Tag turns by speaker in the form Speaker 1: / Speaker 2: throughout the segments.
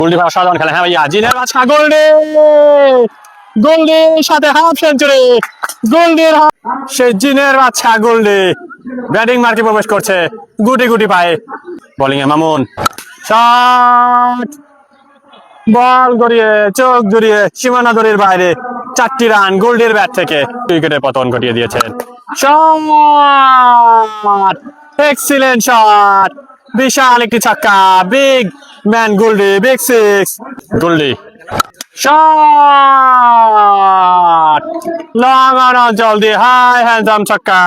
Speaker 1: গোল্ডি ভাই অসাধারণ খেলে। হ্যাঁ ভাইয়া, জিনের বাচ্চা গোল্ডি, গোল্ডির সাথে হাফ সেঞ্চুরি। গোল্ডির সেই জিনের বাচ্চা গোল্ডি ব্যাটিং মার্কে প্রবেশ করছে গুটি গুটি পায়ে। বোলিং এ মামুন, শট, বল গড়িয়ে চোখ জড়িয়ে সীমানা দড়ির বাইরে। 4টি রান গোল্ডের ব্যাট থেকে, উইকেটে পতন ঘটিয়ে দিয়েছেন। শট, এক্সিলেন্ট শট, বিশাল একটি ছক্কা। Big man Goldy, big six. Goldy shot, long on অঞ্চল দিয়ে হাই হ্যান্ডসাম ছক্কা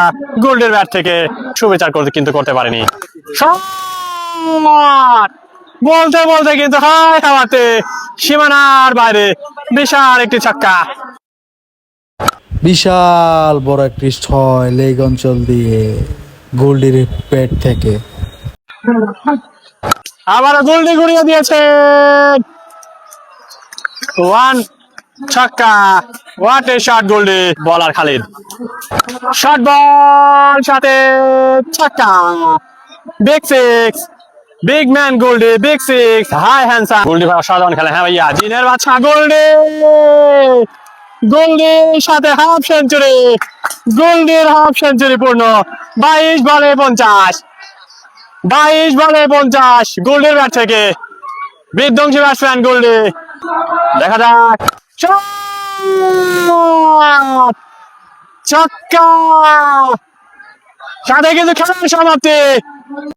Speaker 1: গোল্ডের ব্যাট থেকে। শুভেচ্ছা করতে কিন্তু করতে পারেনি। শট, বলতে বলতে কিন্তু হাই হাওয়াতে সীমানার বাইরে বিশাল একটি ছক্কা।
Speaker 2: বিশাল বড় একটি ছয় লেগ অঞ্চল দিয়ে গোল্ডির পেট থেকে।
Speaker 1: আবার গোল্ডি ঘুরিয়ে দিয়েছেন। ওয়ান ছক্কা, হোয়াট এ শট গোল্ডি। বলার খালিদ, শর্ট বল সাথে ছক্কা, big six. Big man Goldy, big six, high handsome. Goldy ভাই অসাধারণ খেলে। হ্যাঁ ভাইয়া, জিনের বাচ্চা গোল্ডি, গোল্ডির সাথে হাফ সেঞ্চুরি। গোল্ডির হাফ সেঞ্চুরি পূর্ণ। 22 বলে 50, 22 বলে 50 গোল্ডের ব্যাট থেকে। বিধ্বংসী ব্যাটসম্যান গোল্ডি। দেখা যাক, ছক্কা, সাথে কিন্তু খেলার সমাপ্তি।